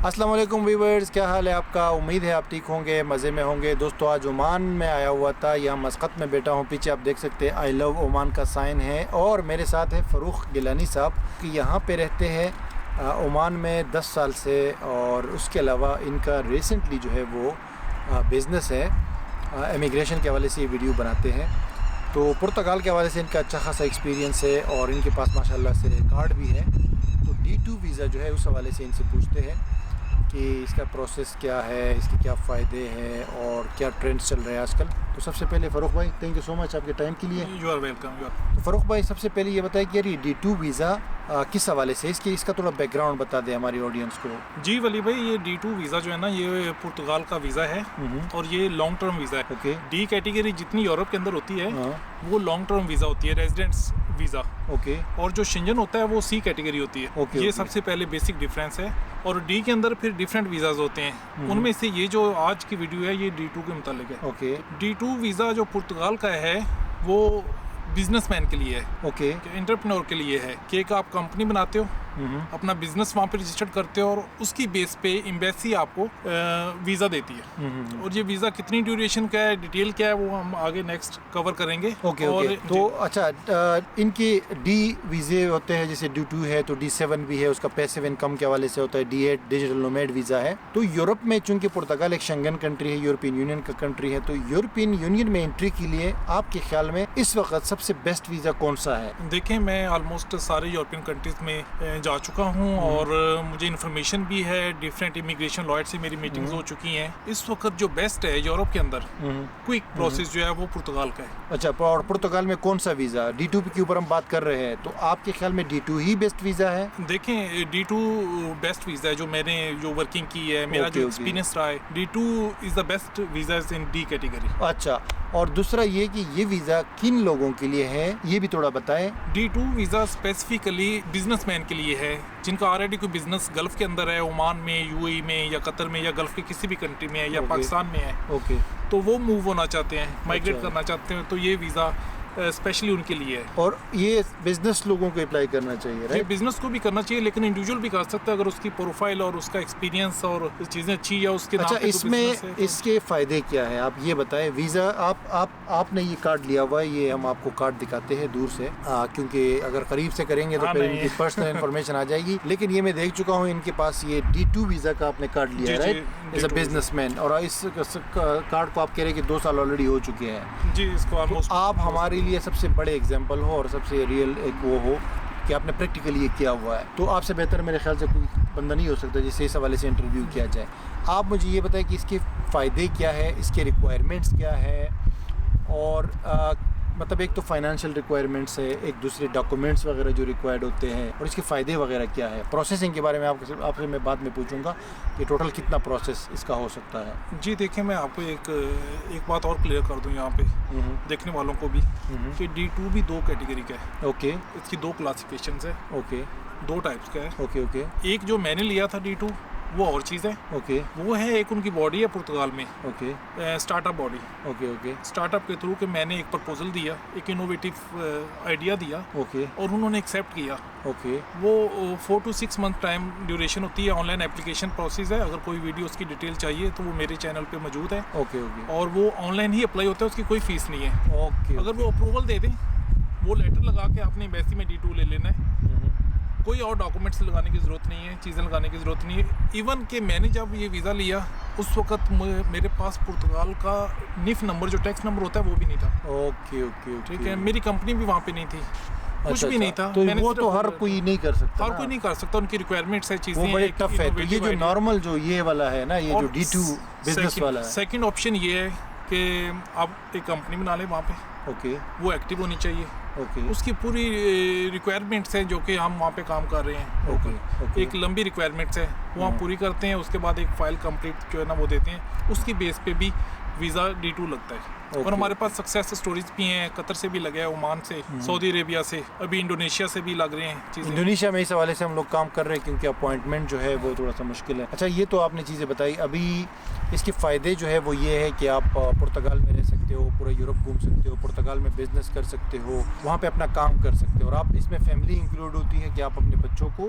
अस्सलाम वालेकुम व्यूअर्स, क्या हाल है आपका। उम्मीद है आप ठीक होंगे, मज़े में होंगे। दोस्तों आज ओमान में आया हुआ था, यहाँ मस्कत में बैठा हूँ। पीछे आप देख सकते हैं आई लव ओमान का साइन है। और मेरे साथ है फ़रूख गिलानी साहब कि यहाँ पे रहते हैं ओमान में 10 साल से। और उसके अलावा इनका रिसेंटली जो है वो बिज़नेस है, इमिग्रेशन के हवाले से ये वीडियो बनाते हैं। तो पुर्तगाल के हवाले से इनका अच्छा खासा एक्सपीरियंस है और इनके पास माशाल्लाह से कार्ड भी है। तो D2 वीज़ा जो है उस हवाले से इनसे पूछते हैं कि इसका प्रोसेस क्या है, इसके क्या फ़ायदे हैं और क्या ट्रेंड्स चल रहे हैं आजकल। तो सबसे पहले फ़रूख भाई, थैंक यू सो मच आपके टाइम के लिए। You are welcome. तो फ़रूख भाई सबसे पहले ये बताएं कि यार ये D2 वीज़ा किस हवाले से, इसका थोड़ा बैकग्राउंड बता दें हमारी ऑडियंस को। जी वली भाई, ये D2 वीज़ा जो है ना, ये पुर्तगाल का वीज़ा है और ये लॉन्ग टर्म वीज़ा है। ओके। डी कैटेगरी जितनी यूरोप के अंदर होती है हाँ। वो लॉन्ग टर्म वीज़ा होती है, रेजिडेंट्स वीज़ा। ओके। और जो शेंजन होता है वो सी कैटेगरी होती है। ओके, ये ओके। सबसे पहले बेसिक डिफरेंस है। और डी के अंदर फिर डिफरेंट वीज़ाज होते हैं। उनमें से ये जो आज की वीडियो है ये D2 के मुतालिक है। ओके। D2 वीज़ा जो पुर्तगाल का है वो बिजनेसमैन के लिए है, ओके। एंटरप्रेन्योर के लिए है कि एक आप कंपनी बनाते हो, अपना बिजनेस वहाँ पे रजिस्टर्ड करते हो और उसकी बेस पे एम्बेसी आपको वीज़ा देती है। और ये वीज़ा कितनी ड्यूरेशन का है, डिटेल क्या है, वो हम आगे नेक्स्ट कवर करेंगे। ओके। ओके। तो अच्छा, इनके डी वीज़े होते हैं, जैसे D2 है तो D7 भी है, उसका पैसिव इनकम के हवाले से होता है। D8 डिजिटल नोमैड वीज़ा है। तो यूरोप में चूंकि पुर्तगाल एक शेंगन कंट्री है, यूरोपियन यूनियन का कंट्री है, तो यूरोपियन यूनियन में एंट्री के लिए आपके ख्याल में इस वक्त सबसे बेस्ट वीज़ा कौन सा है? देखें, मैं ऑलमोस्ट सारे यूरोपियन कंट्रीज में जा चुका हूँ और मुझे इन्फॉर्मेशन भी है। डिफरेंट इमिग्रेशन लॉयर से मेरी मीटिंग्स हो चुकी हैं। इस वक्त जो बेस्ट है यूरोप के अंदर क्विक प्रोसेस जो है वो पुर्तगाल का है। अच्छा, और पुर्तगाल में कौन सा वीज़ा, D2 के ऊपर हम बात कर रहे हैं, तो आपके ख्याल में D2 ही बेस्ट वीज़ा है? देखें, D2 बेस्ट वीज़ा है। मैंने जो वर्किंग की है, मेरा जो एक्सपीरियंस रहा है, D2 is the best visa in D category. अच्छा, और दूसरा ये कि ये वीज़ा किन लोगों के लिए है, ये भी थोड़ा बताएं। D2 वीज़ा स्पेसिफिकली बिजनेसमैन के लिए है जिनका ऑलरेडी कोई बिजनेस गल्फ के अंदर है, ओमान में, UAE में या कतर में या गल्फ के किसी भी कंट्री में है या पाकिस्तान में है। ओके। तो वो मूव होना चाहते हैं, माइग्रेट करना चाहते हैं, तो ये वीज़ा स्पेशली उनके लिए है। और ये बिजनेस लोगों को अप्लाई करना चाहिए, ये राइट? बिजनेस को भी करना चाहिए, लेकिन इंडिविजुअल भी कर सकता है अगर उसकी प्रोफाइल और उसका एक्सपीरियंस और चीज़ें अच्छी या उसके अच्छा, नाम पे जो इसमें business है, तो इसके फ़ायदे क्या है आप ये बताएं। वीज़ा आपने ये कार्ड लिया हुआ है, ये हम आपको कार्ड दिखाते हैं दूर से, क्योंकि अगर करीब से करेंगे तो हाँ, फिर नहीं। इनकी पर्सनल इन्फॉर्मेशन आ जाएगी। लेकिन ये मैं देख चुका हूँ, इनके पास ये D2 वीज़ा का आपने कार्ड लिया है, जी, right, as a D2 businessman. और इस कार्ड को आप कह रहे हैं कि 2 साल ऑलरेडी हो चुके हैं। जी, इसको तो ऑलमोस्ट आप हमारे लिए सबसे बड़े एग्जाम्पल हो और सबसे रियल एक वो हो कि आपने प्रैक्टिकली ये किया हुआ है। तो आपसे बेहतर मेरे ख्याल से कोई बंदा नहीं हो सकता जिससे इस हवाले से इंटरव्यू किया जाए। आप मुझे ये बताएं कि इसके फ़ायदे क्या है, इसके रिक्वायरमेंट्स क्या है, और मतलब एक तो फाइनेंशियल रिक्वायरमेंट्स है, एक दूसरे डॉक्यूमेंट्स वगैरह जो रिक्वायर्ड होते हैं, और इसके फ़ायदे वगैरह क्या है। प्रोसेसिंग के बारे में आपसे मैं बाद में पूछूंगा कि टोटल कितना प्रोसेस इसका हो सकता है। जी देखिए, मैं आपको एक बात और क्लियर कर दूं यहाँ पे देखने वालों को भी कि D2 भी 2 कैटेगरी का है। ओके। इसकी 2 क्लासिफिकेशंस है, ओके। 2 टाइप्स का है। ओके। ओके। एक जो मैंने लिया था D2 वो और चीज़ है। ओके। वो है एक उनकी बॉडी है पुर्तगाल में, okay. Startup body. Okay. Okay. Startup के थ्रू के मैंने एक प्रपोजल दिया, एक इनोवेटिव आइडिया दिया ओके। और उन्होंने एक्सेप्ट किया। ओके। वो 4 to 6 मंथ टाइम ड्यूरेशन होती है। ऑनलाइन एप्लीकेशन प्रोसेस है। अगर कोई वीडियो उसकी डिटेल चाहिए तो वो मेरे चैनल पे मौजूद है। ओके। ओके। और वो ऑनलाइन ही अप्लाई होता है, उसकी कोई फीस नहीं है। ओके। अगर वो अप्रूवल दे दें, वो लेटर लगा के आपने एम्बेसी में D2 ले लेना है। कोई और डॉक्यूमेंट्स लगाने की ज़रूरत नहीं है, चीज़ें लगाने की ज़रूरत नहीं है। इवन कि मैंने जब ये वीज़ा लिया उस वक्त मेरे पास पुर्तगाल का NIF नंबर, जो टैक्स नंबर होता है, वो भी नहीं था। ओके। ओके। ठीक है, मेरी कंपनी भी वहाँ पे नहीं थी, कुछ भी नहीं था। तो मैंने वो सिर्फ तो हर कोई नहीं कर सकता, हर कोई नहीं कर सकता। उनकी रिक्वायरमेंट्स है, चीज़ें वो बड़े टफ है। तो ये जो नॉर्मल जो ये वाला है ना, ये जो D2 बिजनेस वाला है, सेकंड ऑप्शन ये है कि आप एक कंपनी बना लें वहाँ पे। ओके। वो एक्टिव होनी चाहिए। ओके। उसकी पूरी रिक्वायरमेंट्स हैं जो कि हम वहाँ पे काम कर रहे हैं। ओके। एक लंबी रिक्वायरमेंट्स है, वो हम पूरी करते हैं। उसके बाद एक फ़ाइल कंप्लीट जो है ना वो देते हैं। उसकी बेस पे भी वीज़ा D2 लगता है। Okay. और हमारे पास सक्सेस स्टोरीज भी हैं, कतर से भी लगे हैं, ओमान से, सऊदी अरेबिया से, अभी इंडोनेशिया से भी लग रहे हैं चीज़ें। इंडोनेशिया में इस हवाले से हम लोग काम कर रहे हैं क्योंकि अपॉइंटमेंट जो है वो थोड़ा सा मुश्किल है। अच्छा, ये तो आपने चीज़ें बताई। अभी इसके फ़ायदे जो है वो ये है कि आप पुर्तगाल में रह सकते हो, पूरा यूरोप घूम सकते हो, पुर्तगाल में बिज़नेस कर सकते हो, वहाँ पे अपना काम कर सकते हो, और आप इसमें फैमिली इंक्लूड होती है कि आप अपने बच्चों को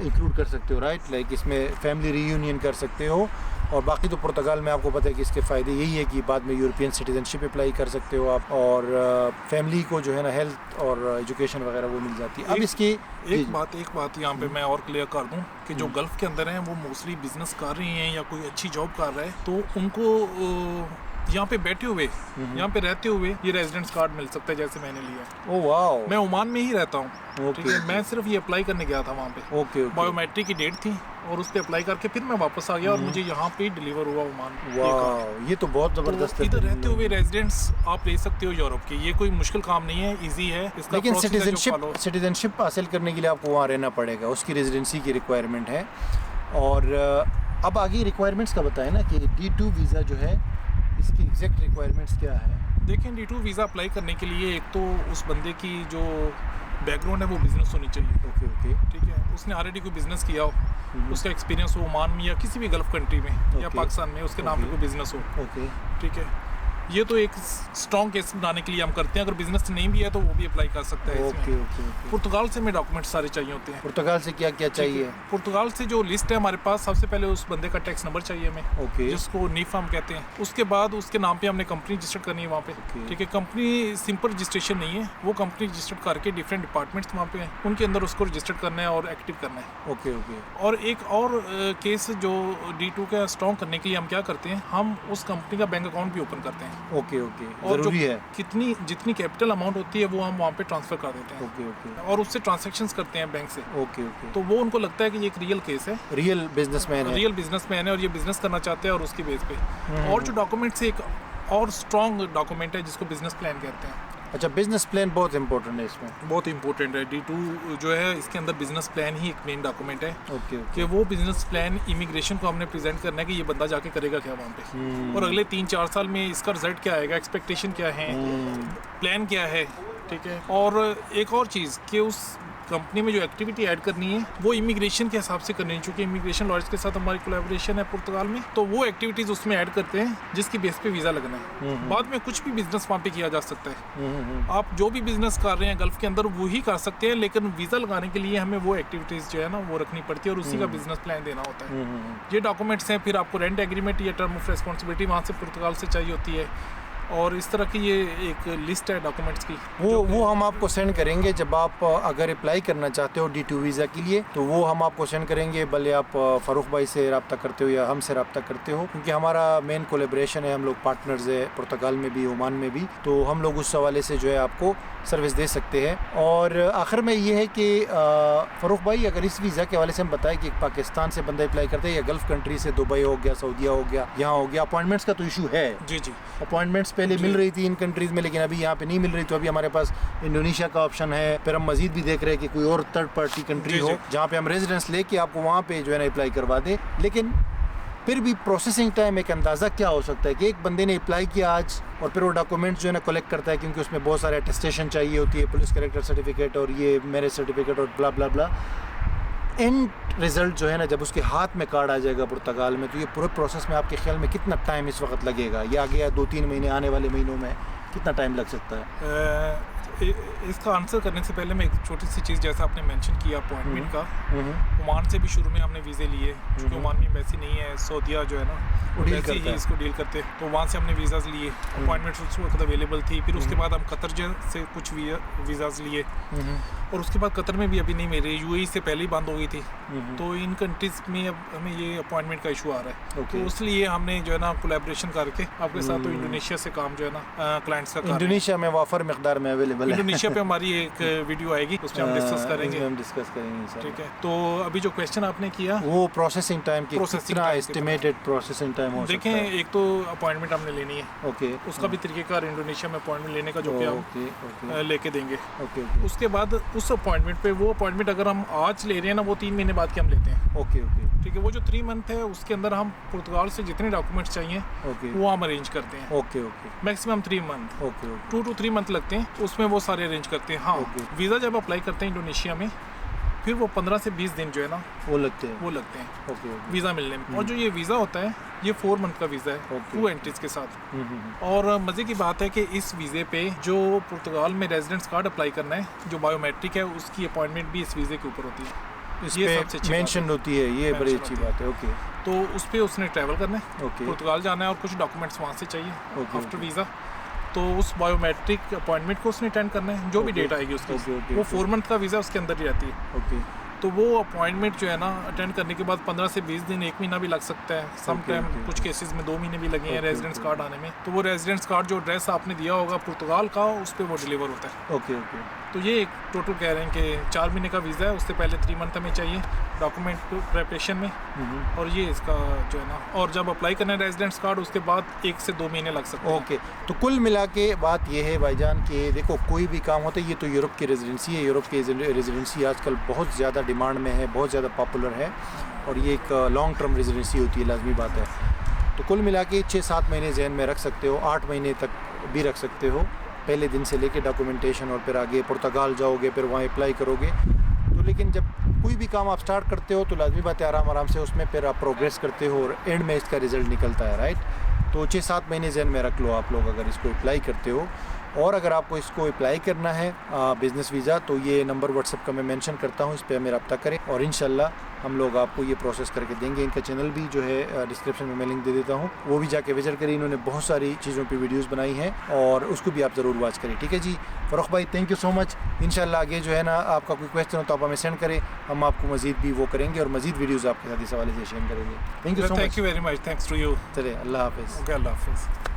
इंक्लूड कर सकते हो, राइट। लाइक इसमें फैमिली रीयूनियन कर सकते हो। और बाकी तो पुर्तगाल में आपको पता है कि इसके फ़ायदे यही है कि बाद में यूरोपियन सिटीजनशिप अप्लाई कर सकते हो आप, और फैमिली को जो है ना हेल्थ और एजुकेशन वगैरह वो मिल जाती है। अब इसकी एक बात यहाँ पे मैं और क्लियर कर दूं कि जो गल्फ़ के अंदर हैं वो मोस्टली बिजनेस कर रही हैं या कोई अच्छी जॉब कर रहा है, तो उनको यहाँ पे बैठे हुए, यहाँ पे रहते हुए ये रेजिडेंस कार्ड मिल सकता है, जैसे मैंने लिया। Oh wow. मैं ओमान में ही रहता हूँ, ठीक है। मैं सिर्फ ये अप्लाई करने गया था वहाँ पे। ओके। बायोमेट्रिक की डेट थी और उस पर अप्लाई करके फिर मैं वापस आ गया और मुझे यहाँ पे डिलीवर हुआ ओमान। वाह, ये तो बहुत ज़बरदस्त है। इधर रहते हुए रेजिडेंस आप ले सकते हो यूरोप के, ये कोई मुश्किल काम नहीं है, इजी है इसका। लेकिन सिटीजनशिप हासिल करने के लिए आपको वहाँ रहना पड़ेगा, उसकी रेजिडेंसी की रिक्वायरमेंट है। और अब आगे रिक्वायरमेंट्स का बताएं ना कि D2 वीज़ा जो है इसकी एग्जैक्ट रिक्वायरमेंट्स क्या है। देखें, D2 वीज़ा अप्लाई करने के लिए एक तो उस बंदे की जो बैकग्राउंड है वो बिज़नेस होनी चाहिए। ओके। ठीक है, उसने ऑलरेडी कोई बिज़नेस किया हो, उसका एक्सपीरियंस हो ओमान में या किसी भी गल्फ़ कंट्री में या पाकिस्तान में, उसके नाम पे कोई बिज़नेस हो। ओके, ठीक है। ये तो एक स्ट्रॉन्ग केस बनाने के लिए हम करते हैं। अगर बिजनेस नहीं भी है तो वो भी अप्लाई कर सकता है। ओके। पुर्तगाल से हमें डॉक्यूमेंट सारे चाहिए होते हैं। पुर्तगाल से क्या क्या चाहिए? पुर्तगाल से जो लिस्ट है हमारे पास, सबसे पहले उस बंदे का टैक्स नंबर चाहिए हमें, ओके, जिसको नीफा हम कहते हैं। उसके बाद उसके नाम पे हमने कंपनी रजिस्टर करनी है वहाँ पे, ठीक है। कंपनी सिंपल रजिस्ट्रेशन नहीं है, वो कंपनी रजिस्टर करके डिफरेंट डिपार्टमेंट्स वहाँ पे हैं, उनके अंदर उसको रजिस्टर करना है और एक्टिव करना है। ओके। और एक और केस जो D2 का स्ट्रॉन्ग करने के लिए हम क्या करते हैं, हम उस कंपनी का बैंक अकाउंट भी ओपन करते हैं। ओके। और जरूरी है। जितनी कैपिटल अमाउंट होती है वो हम वहाँ पे ट्रांसफर कर देते हैं। ओके। और उससे ट्रांजैक्शंस करते हैं बैंक से। ओके। तो वो उनको लगता है कि ये एक रियल केस है, रियल बिजनेसमैन है और ये बिजनेस करना चाहते हैं, और उसकी बेस पे। और जो डॉक्यूमेंट्स, एक और स्ट्रॉन्ग डॉक्यूमेंट है जिसको बिजनेस प्लान कहते हैं। अच्छा, बिजनेस प्लान बहुत इंपॉर्टेंट है इसमें। बहुत इंपॉर्टेंट है। D2 जो है इसके अंदर बिजनेस प्लान ही एक मेन डॉक्यूमेंट है। ओके। कि वो बिजनेस प्लान इमिग्रेशन को हमने प्रेजेंट करना है कि ये बंदा जाके करेगा क्या वहाँ पे, और अगले 3-4 साल में इसका रिजल्ट क्या आएगा, एक्सपेक्टेशन क्या है, प्लान क्या है, ठीक है। और एक और चीज़ कि उस कंपनी में जो एक्टिविटी ऐड करनी है वो इमिग्रेशन के हिसाब से करनी है, क्योंकि इमिग्रेशन लॉयर्स के साथ हमारी कोलैबोरेशन है पुर्तगाल में, तो वो एक्टिविटीज़ उसमें ऐड करते हैं जिसकी बेस पे वीज़ा लगना है। बाद में कुछ भी बिजनेस वहाँ पे किया जा सकता है। आप जो भी बिजनेस कर रहे हैं गल्फ़ के अंदर वो ही कर सकते हैं, लेकिन वीज़ा लगाने के लिए हमें वो एक्टिविटीज़ जो है ना वो रखनी पड़ती है, और उसी का बिजनेस प्लान देना होता है। ये डॉक्यूमेंट्स हैं। फिर आपको रेंट एग्रीमेंट या टर्म ऑफ रेस्पॉन्सिबिलिटी वहाँ से पुर्तगाल से चाहिए होती है, और इस तरह की ये एक लिस्ट है डॉक्यूमेंट्स की। वो हम आपको सेंड करेंगे जब आप अगर अप्लाई करना चाहते हो D2 वीज़ा के लिए, तो वो हम आपको सेंड करेंगे, भले आप फ़ारूक भाई से रब्ता करते हो या हमसे रब्ता करते हो, क्योंकि हमारा मेन कोलेब्रेशन है, हम लोग पार्टनर्स है पुर्तगाल में भी, ओमान में भी, तो हम लोग उस हवाले से जो है आपको सर्विस दे सकते हैं। और आखिर में ये है कि फ़ारूक भाई, अगर इस वीज़ा के हवाले से हम बताएं कि पाकिस्तान से बंदा अप्लाई करते हैं या गल्फ़ कंट्री से, दुबई हो गया, सऊदीया हो गया, यहाँ हो गया, अपॉइंटमेंट्स का तो इशू है। जी। अपॉइंटमेंट्स पहले मिल रही थी इन कंट्रीज़ में, लेकिन अभी यहाँ पे नहीं मिल रही, तो अभी हमारे पास इंडोनेशिया का ऑप्शन है। फिर हम मजीद भी देख रहे हैं कि कोई और थर्ड पार्टी कंट्री हो जहाँ पे हम रेजिडेंस लेके आपको वहाँ पे जो है ना अप्लाई करवा दें। लेकिन फिर भी प्रोसेसिंग टाइम, एक अंदाज़ा क्या हो सकता है कि एक बंदे ने अप्लाई किया आज और फिर वो डॉक्यूमेंट्स जो है ना कलेक्ट करता है, क्योंकि उसमें बहुत सारे अटेस्टेशन चाहिए होती है, पुलिस कैरेक्टर सर्टिफिकेट और ये मैरिज सर्टिफिकेट और ब्ला ब्ला ब्ला। एंड रिज़ल्ट जो है ना जब उसके हाथ में कार्ड आ जाएगा पुर्तगाल में, तो ये पूरे प्रोसेस में आपके ख्याल में कितना टाइम इस वक्त लगेगा, या आगे या 2-3 महीने आने वाले महीनों में कितना टाइम लग सकता है? इसका आंसर करने से पहले मैं एक छोटी सी चीज़, जैसा आपने मेंशन किया अपॉइंटमेंट का, ओमान से भी शुरू में हमने वीज़े लिए, क्योंकि ओमान में एम्बेसी नहीं है, सऊदीया जो है ना वैसे ही इसको डील करते, तो वहाँ से हमने वीज़ाज़ लिए, अपॉइंटमेंट्स उस वक्त अवेलेबल थी। फिर उसके बाद हम कतर से कुछ वीज़ाज़ लिए, और उसके बाद कतर में भी अभी नहीं मेरे, UAE से पहले ही बंद हो गई थी, तो इन कंट्रीज़ में अब हमें ये अपॉइंटमेंट का इशू आ रहा है। तो इसलिए हमने जो है ना कोलैबोरेशन करके आपके साथ, तो इंडोनेशिया से काम जो है ना क्लाइंट्स का, इंडोनेशिया में वाफर मकदार में अवेलेबल अवेलेबल है। इंडोनेशिया पे हमारी एक वीडियो आएगी, उसमें हम डिस्कस करेंगे। हम डिस्कस करेंगे सर। ठीक है, तो अभी जो क्वेश्चन आपने किया वो प्रोसेसिंग टाइम की Processing कितना time के एस्टिमेटेड प्रोसेसिंग टाइम हो सकता देखें, है? एक तो अपॉइंटमेंट हमने लेनी है, ओके उसका भी तरीकेकार इंडोनेशिया में अपॉइंटमेंट लेने का जो कि हम ओके ओके लेके देंगे। ओके उसके बाद उस अपॉइंटमेंट पे, वो अपॉइंटमेंट अगर हम आज ले रहे हैं ना, वो 3 महीने बाद के हम लेते हैं। ओके ओके ठीक है, वो जो 3 मंथ है उसके अंदर हम पुर्तगाल से जितने डॉक्यूमेंट्स चाहिए ओके वो हम अरेंज करते हैं। Okay okay maximum 3 month, okay 2 to 3 month लगते हैं, उसमें वो सारे अरेंज करते हैं। हाँ, Okay. वीज़ा जब अप्लाई करते हैं इंडोनेशिया में, फिर वो 15 से 20 दिन जो है ना वो लगते हैं। वो लगते हैं ओके ओके वीज़ा मिलने में। और जो ये वीज़ा होता है, ये 4 मंथ का वीज़ा है, Okay. 2 एंट्रीज के साथ। और मज़े की बात है कि इस वीज़े पे जो पुर्तगाल में रेजिडेंस कार्ड अप्लाई करना है, जो बायोमेट्रिक है, उसकी अपॉइंटमेंट भी इस वीज़े के ऊपर होती है। इस ये पे सबसे अच्छी बात मेंशन होती है, ये बड़ी Mention अच्छी होती है। बात है। ओके तो उस पर उसने ट्रैवल करना है, ओके पुर्तगाल जाना है, और कुछ डॉक्यूमेंट्स वहाँ से चाहिए Okay, आफ्टर okay. वीज़ा। तो उस बायोमेट्रिक अपॉइंटमेंट को उसने अटेंड करना है, जो भी Okay. डेट आएगी उसकी। Okay, okay, वो okay. 4 मंथ का वीज़ा उसके अंदर ही रहती है। ओके तो वो अपॉइंटमेंट जो है ना, अटेंड करने के बाद 15 से 20 दिन, 1 महीना भी लग सकता है। सम Okay, टाइम okay, कुछ केसेस में 2 महीने भी लगे हैं Okay, रेजिडेंस okay. कार्ड आने में। तो वो रेजिडेंस कार्ड जो एड्रेस आपने दिया होगा पुर्तगाल का, उस पर वो डिलीवर होता है। ओके ओके तो ये एक टोटल कह रहे हैं कि 4 महीने का वीज़ा है, उससे पहले 3 मंथ हमें चाहिए डॉक्यूमेंट प्रिपरेशन में। और ये इसका जो है ना, और जब अप्लाई करना है रेजिडेंस कार्ड, उसके बाद 1 से 2 महीने लग सकते हैं। ओके तो कुल मिला के बात ये है भाईजान कि देखो, कोई भी काम होता है, ये तो यूरोप की रेजिडेंसी है। यूरोप की रेजिडेंसी आजकल बहुत ज़्यादा डिमांड में है, बहुत ज़्यादा पॉपुलर है, और ये एक लॉन्ग टर्म रेजिडेंसी होती है, लाजमी बात है। तो कुल मिला के 6-7 महीने जहन में रख सकते हो, 8 महीने तक भी रख सकते हो, पहले दिन से लेके डॉक्यूमेंटेशन, और फिर आगे पुर्तगाल जाओगे, फिर वहाँ अप्लाई करोगे। तो लेकिन जब कोई भी काम आप स्टार्ट करते हो तो लाजमी बात है, आराम आराम से उसमें फिर आप प्रोग्रेस करते हो, और एंड में इसका रिज़ल्ट निकलता है, राइट। तो 6-7 महीने जहन में रख लो आप लोग, अगर इसको अप्लाई करते हो। और अगर आपको इसको अप्लाई करना है बिज़नेस वीज़ा, तो ये नंबर व्हाट्सएप का मैं मेंशन करता हूँ, इस पर हमें रब्ता करें, और इंशाल्लाह हम लोग आपको ये प्रोसेस करके देंगे। इनका चैनल भी जो है डिस्क्रिप्शन में मैं लिंक दे देता हूँ, वो भी जाके विजिट करें। इन्होंने बहुत सारी चीज़ों पे वीडियोस बनाई हैं, और उसको भी आप ज़रूर वॉच करें। ठीक है जी फ़ारूक भाई, थैंक यू सो मच। इंशाल्लाह आगे जो है ना, आपका कोई क्वेश्चन हो तो आप हमें सेंड करें, हम आपको मज़ीद भी वो करेंगे, और मज़ीद वीडियोज़ आपके साथ इस हवाले से शेयर करेंगे। Thank you so much. Thank you very much, thanks to you. चलिए, अल्लाह हाफिज़। ओके, अल्लाह हाफिज़।